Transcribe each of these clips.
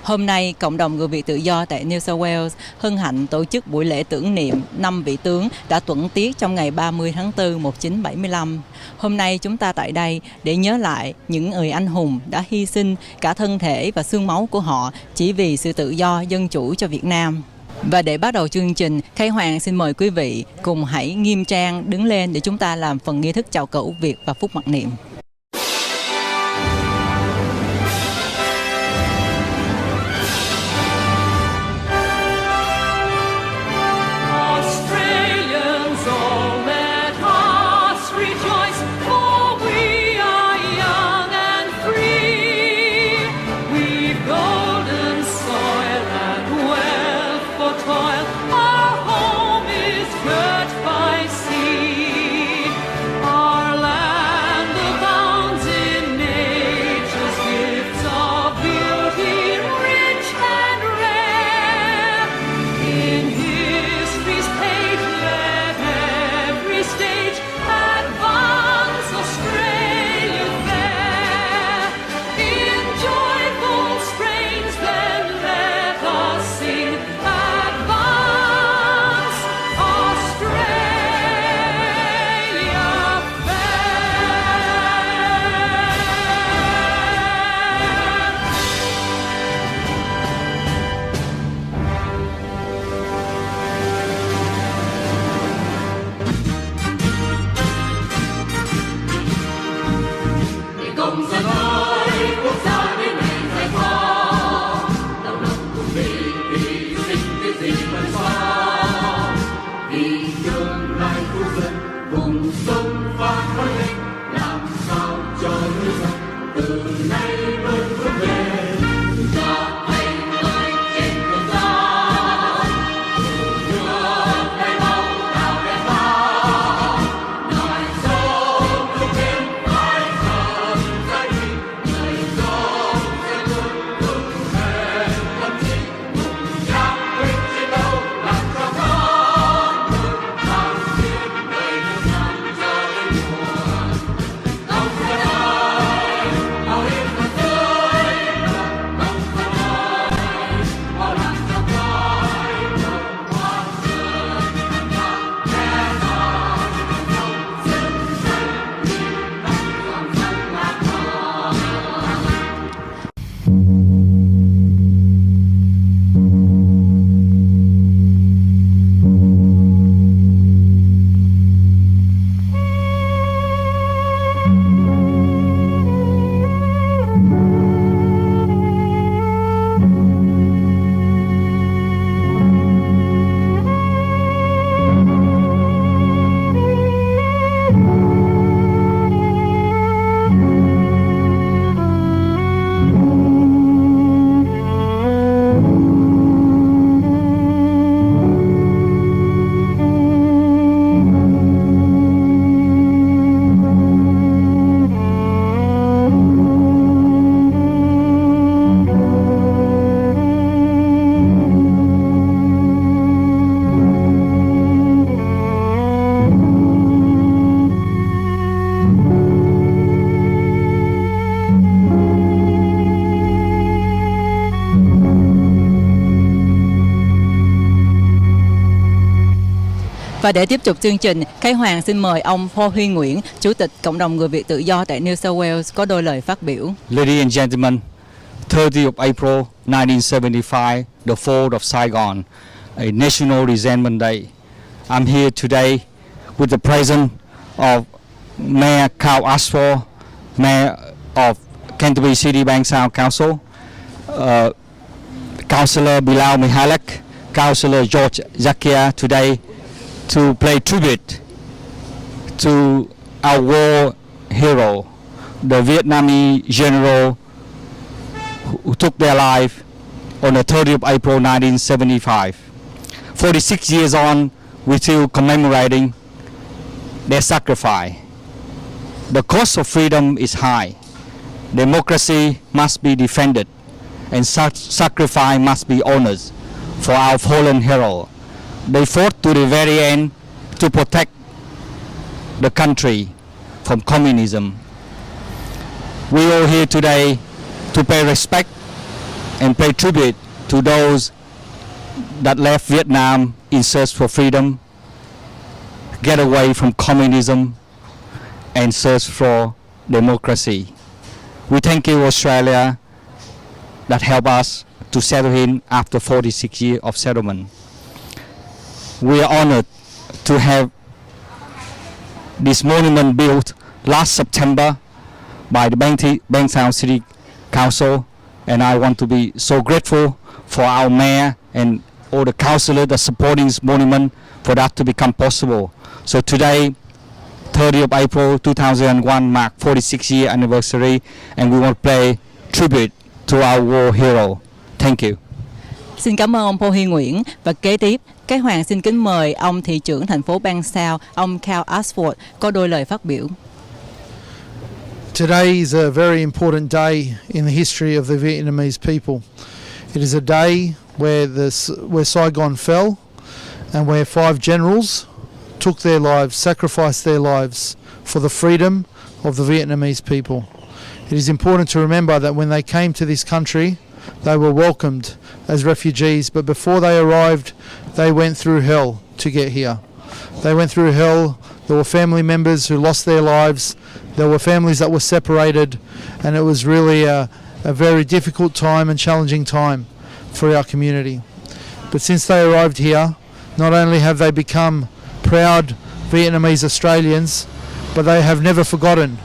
Hôm nay, cộng đồng người Việt tự do tại New South Wales hân hạnh tổ chức buổi lễ tưởng niệm 5 vị tướng đã tuẫn tiết trong ngày 30 tháng 4 1975. Hôm nay chúng ta tại đây để nhớ lại những người anh hùng đã hy sinh cả thân thể và xương máu của họ chỉ vì sự tự do, dân chủ cho Việt Nam. Và để bắt đầu chương trình, Khai Hoàng xin mời quý vị cùng hãy nghiêm trang đứng lên để chúng ta làm phần nghi thức chào cờ Úc Việt và phúc mặc niệm. Và để tiếp tục chương trình, Khai Hoàng xin mời ông Paul Huy Nguyễn, Chủ tịch Cộng đồng người Việt tự do tại New South Wales có đôi lời phát biểu. Ladies and gentlemen, 30th of April 1975, the fall of Saigon, a national resentment day. I'm here today with the presence of Mayor Khal Asfour, Mayor of Canterbury City Bankstown Council, Councillor Bilal Mihalek, Councillor George Zakia today to pay tribute to our war hero, the Vietnamese general who took their life on the 30th of April 1975. 46 years on, we're still commemorating their sacrifice. The cost of freedom is high. Democracy must be defended and sacrifice must be honored for our fallen hero. They fought to the very end to protect the country from communism. We are here today to pay respect and pay tribute to those that left Vietnam in search for freedom, get away from communism, and search for democracy. We thank you, Australia, that helped us to settle in after 46 years of settlement. We are honored to have this monument built last September by the Bankstown City Council, and I want to be so grateful for our mayor and all the councillors that supporting this monument for that to become possible. So today, 30th of April 2001 mark 46 year anniversary, and we want to pay tribute to our war hero. Thank you. Xin cảm ơn ông Paul Huy Nguyễn, và kế tiếp, Cái Hoàng xin kính mời ông thị trưởng thành phố Bankstown, ông Khal Asfour có đôi lời phát biểu. Today is a very important day in the history of the Vietnamese people. It is a day where Saigon fell and where 5 generals took their lives, sacrificed their lives for the freedom of the Vietnamese people. It is important to remember that when they came to this country, they were welcomed as refugees, but before they arrived, they went through hell to get here. They went through hell. There were family members who lost their lives. There were families that were separated, and it was really a very difficult time and challenging time for our community. But since they arrived here, not only have they become proud Vietnamese Australians, but they have never forgotten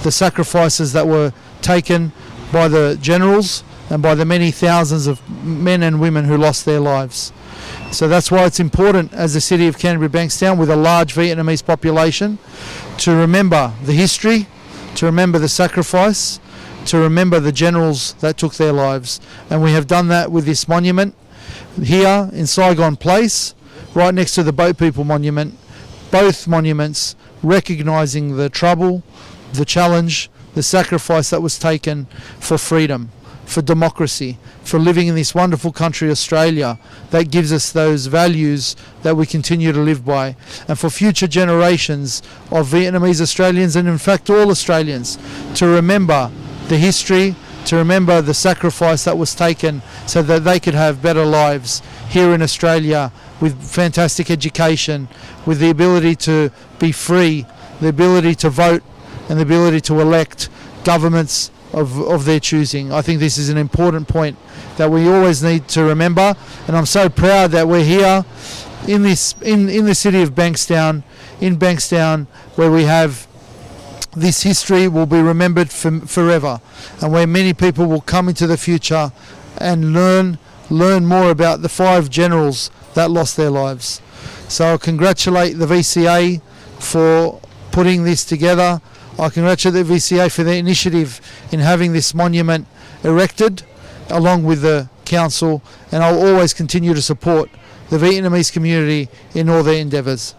the sacrifices that were taken by the generals and by the many thousands of men and women who lost their lives. So that's why it's important, as the city of Canterbury Bankstown with a large Vietnamese population, to remember the history, to remember the sacrifice, to remember the generals that took their lives. And we have done that with this monument here in Saigon Place, right next to the Boat People Monument. Both monuments recognising the trouble, the challenge, the sacrifice that was taken for freedom, for democracy, for living in this wonderful country, Australia, that gives us those values that we continue to live by. And for future generations of Vietnamese Australians, and in fact all Australians, to remember the history, to remember the sacrifice that was taken so that they could have better lives here in Australia with fantastic education, with the ability to be free, the ability to vote, and the ability to elect governments of their choosing. I think this is an important point that we always need to remember, and I'm so proud that we're here in the city of Bankstown, in Bankstown, where we have this history will be remembered forever, and where many people will come into the future and learn more about the 5 generals that lost their lives. So I congratulate the VCA for putting this together. I congratulate the VCA for their initiative in having this monument erected along with the council, and I'll always continue to support the Vietnamese community in all their endeavours.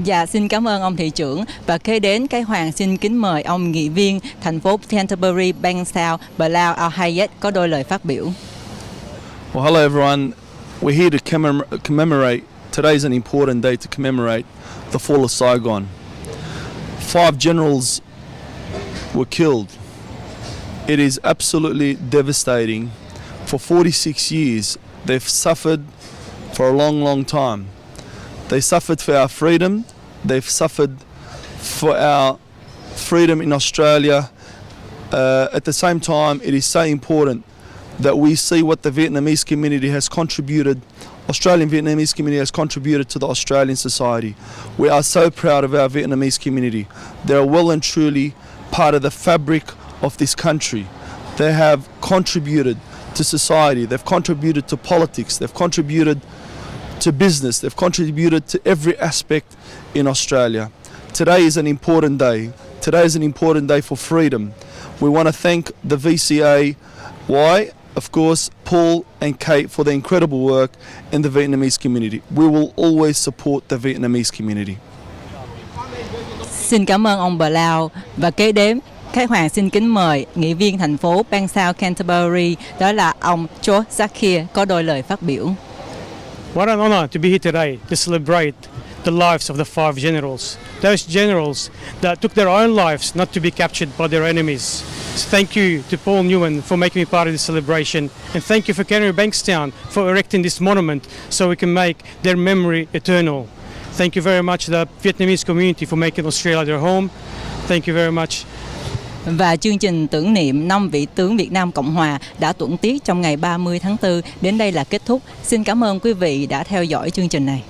Dạ, xin cảm ơn ông thị trưởng, và kế đến Cái Hoàng xin kính mời ông nghị viên thành phố Canterbury Bankstown, Bilal Al-Hayed có đôi lời phát biểu. Well, hello everyone. We're here to commemorate. Today's an important day to commemorate the fall of Saigon. 5 generals were killed. It is absolutely devastating. For 46 years, they've suffered for a long, long time. They suffered for our freedom. They've suffered for our freedom in Australia. At the same time, it is so important that we see what the Vietnamese community has contributed, Australian Vietnamese community has contributed to the Australian society. We are so proud of our Vietnamese community. They are well and truly part of the fabric of this country. They have contributed to society, they've contributed to politics, they've contributed to business, they've contributed to every aspect in Australia. Today is an important day. Today is an important day for freedom. We want to thank the VCA. Why? Of course, Paul and Kate for their incredible work in the Vietnamese community. We will always support the Vietnamese community. Xin cảm ơn ông Bilal, và kế đến Cái Hoàng xin kính mời nghị viên thành phố Bankstown Canterbury, đó là ông George Zakia có đôi lời phát biểu. What an honor to be here today to celebrate the lives of the 5 generals those generals that took their own lives not to be captured by their enemies. So thank you to Paul Newman for making me part of this celebration, and thank you for Canterbury Bankstown for erecting this monument so we can make their memory eternal. Thank you very much to the Vietnamese community for making Australia their home. Thank you very much. Và chương trình tưởng niệm 5 vị tướng Việt Nam Cộng Hòa đã tuẫn tiết trong ngày 30 tháng 4 đến đây là kết thúc. Xin cảm ơn quý vị đã theo dõi chương trình này.